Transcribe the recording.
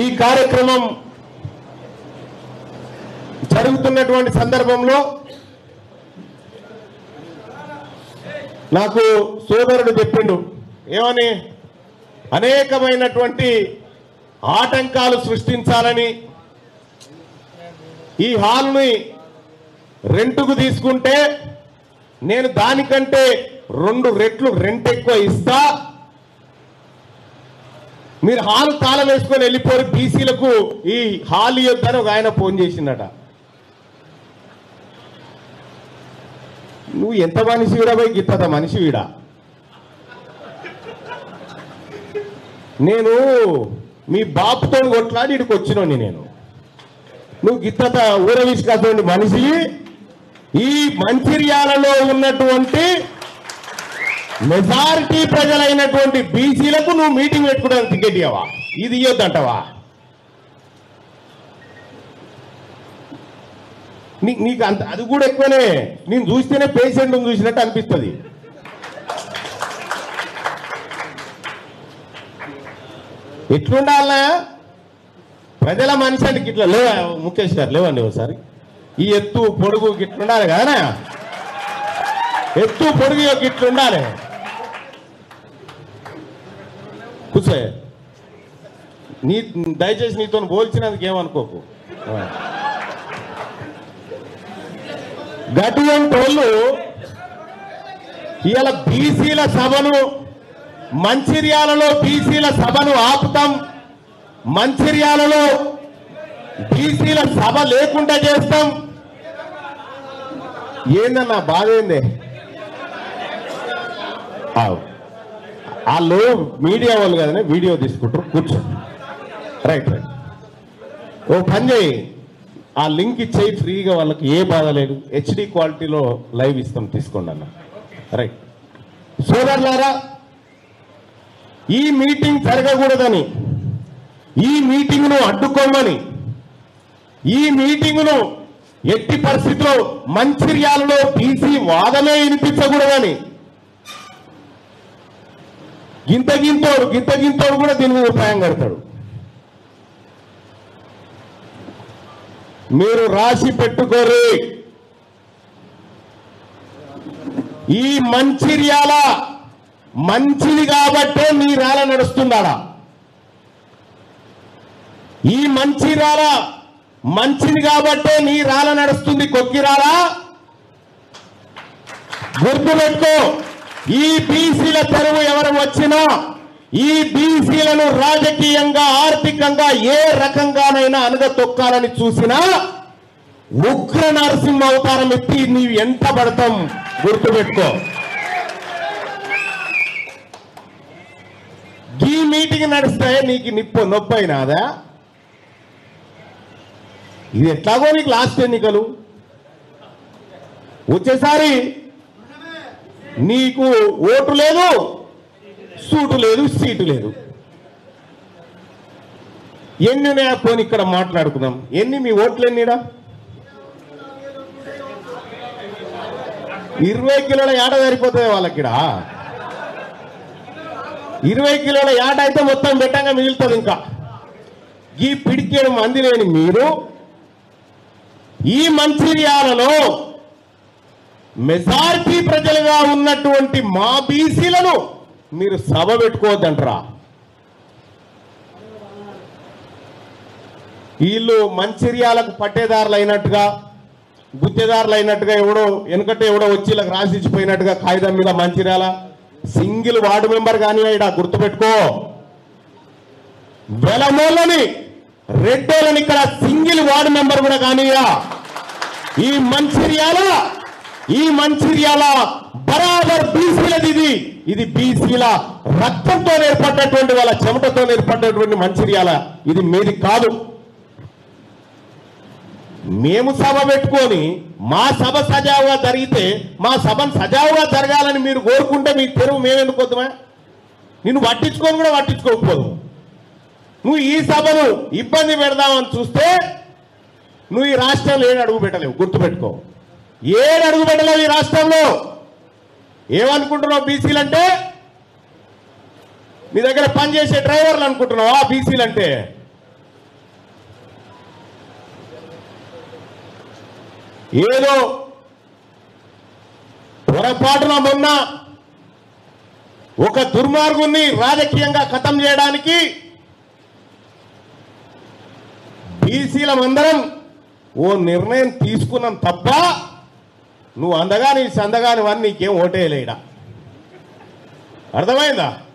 ఈ కార్యక్రమం జరుగుతున్నటువంటి సందర్భంలో నాకు సోదరుడు చెప్పిండు ఏమని, అనేకమైనటువంటి ఆటంకాలు సృష్టించాలని, ఈ హాల్ని రెంటుకు తీసుకుంటే నేను దానికంటే 2 రెట్లు రెంట్ ఎక్కువ ఇస్తా, మీరు హాల్ తాళం వేసుకొని వెళ్ళిపోయి బీసీలకు ఈ హాల్ ఇవ్వద్దని ఒక ఆయన ఫోన్ చేసిందట. నువ్వు ఎంత మనిషి వీడా పోయి గిత్తత మనిషి వీడా? నేను మీ బాపుతో కొట్లాడి ఇక్కడికి వచ్చినోని నేను, నువ్వు గిత్తత ఊరవిసుకటువంటి మనిషి. ఈ మంచిర్యాలలో ఉన్నటువంటి మెజారిటీ ప్రజలైనటువంటి బీసీలకు నువ్వు మీటింగ్ పెట్టుకోవడానికి టికెట్ ఇవ్వవా? ఇది ఇవ్వద్దంటవా? నీకు అంత అది కూడా ఎక్కువనే. నేను చూస్తేనే పేషెంట్ చూసినట్టు అనిపిస్తుంది. ఎట్లుండాలనా ప్రజల మనిషి అంటే ఇట్లా లేవా? ముఖేష్ గారు లేవండి ఒకసారి. ఈ ఎత్తు పొడుగు గిట్లుండాలి కదా, ఎత్తు పొడుగు గిట్లుండాలి. కూర్చో, దయచేసి నీతో పోల్చినందుకు ఏమనుకోకు. గటువంటి వాళ్ళు ఇవాళ బీసీల సభను, మంచిర్యాలలో బీసీల సభను ఆపుతాం, మంచిర్యాలలో బీసీల సభ లేకుండా చేస్తాం. ఏందన్నా బాధ ఏంది? వాళ్ళు మీడియా వాళ్ళు కదనే వీడియో తీసుకుంటారు. కూర్చో, రైట్ రైట్. ఓ పని చేయి, ఆ లింక్ ఇచ్చేయి ఫ్రీగా, వాళ్ళకి ఏ బాధ లేదు. హెచ్డి క్వాలిటీలో లైవ్ ఇస్తాం, తీసుకోండి అన్న. రైట్. సోదరులారా, ఈ మీటింగ్ జరగకూడదని, ఈ మీటింగ్ను అడ్డుకోమని, ఈ మీటింగ్ను ఎట్టి పరిస్థితిలో మంచిర్యాలలో బీసీ వాదమే వినిపించకూడదని గింతోడు కూడా దీని మీద ఉపాయం కడతాడు. మీరు రాసి పెట్టుకోరు. ఈ మంచిర్యాల మంచిది కాబట్టే మీ ర్యాల నడుస్తుందాడా? ఈ మంచిర్యాల మంచిది కాబట్టే నీ రాల నడుస్తుంది, కొక్కిరాలా? గుర్తుపెట్టుకో. ఈ బీసీల తెరువు ఎవరు వచ్చినా, ఈ బీసీలను రాజకీయంగా ఆర్థికంగా ఏ రకంగానైనా అనగతొక్కాలని చూసినా ఉగ్ర నరసింహ అవతారం ఎత్తి నీవు ఎంత పడతాం గుర్తుపెట్టుకో. ఈ మీటింగ్ నడిస్తే నీకు నొప్పి అయినాదా? ఇది ఎట్లాగో నీకు లాస్ట్ ఎన్నికలు, వచ్చేసారి నీకు ఓటు లేదు, సూటు లేదు, సీటు లేదు. ఎన్ని ఉన్నాయా పోనీ ఇక్కడ మాట్లాడుకుందాం. ఎన్ని మీ ఓట్లు ఎన్నిడా? 20 కిలోల యాట సరిపోతుంది వాళ్ళకిడా. 20 కిలోల యాట అయితే మొత్తం బెట్టంగా మిగులుతుంది. ఇంకా ఈ పిడికేడు మంది లేని మీరు ఈ మంచిర్యాలలో మెజారిటీ ప్రజలుగా ఉన్నటువంటి మా బీసీలను మీరు సభ పెట్టుకోవద్దంటారా? వీళ్ళు మంచిర్యాలకు పట్టేదారులు అయినట్టుగా, గుత్తేదారులు అయినట్టుగా, ఎవడో వచ్చి ఇలా రాసిచ్చిపోయినట్టుగా కాగితం మీద మంచిర్యాల సింగిల్ వార్డు మెంబర్ కానీ ఇక్కడ గుర్తుపెట్టుకో. వెలమోళ్ళని రెడ్డోళ్ళని ఇక్కడ సింగిల్ వార్డు మెంబర్ కూడా కానీయా. ఈ మంచిర్యాల బరాబర్ బీసీలది. ఇది బీసీల రక్తంతో ఏర్పడ్డటువంటి, వాళ్ళ చెమటతో ఏర్పడ్డటువంటి మంచిర్యాల. ఇది మీది కాదు. మేము సభ పెట్టుకొని మా సభ సజావుగా జరిగితే, మా సభను సజావుగా జరగాలని మీరు కోరుకుంటే మీ తెరువు మేమెందుకు వద్దామా? నిన్ను పట్టించుకొని కూడా పట్టించుకోకపోదు. నువ్వు ఈ సభను ఇబ్బంది పెడదామని చూస్తే నువ్వు ఈ రాష్ట్రంలో 7 అడుగు పెట్టలేవు. గుర్తుపెట్టుకో, 7 అడుగు పెట్టలేవు ఈ రాష్ట్రంలో. ఏమనుకుంటున్నావు బీసీలంటే? నీ దగ్గర పనిచేసే డ్రైవర్లు అనుకుంటున్నావా బీసీలంటే? ఏదో పొరపాటున మొన్న ఒక దుర్మార్గుణ్ణి రాజకీయంగా ఖతం చేయడానికి బీసీలమందరం ఓ నిర్ణయం తీసుకున్నాం తప్ప నువ్వు అందగాని సందగాని వాడిని నీకేం ఓటేయలేడా. అర్థమైందా?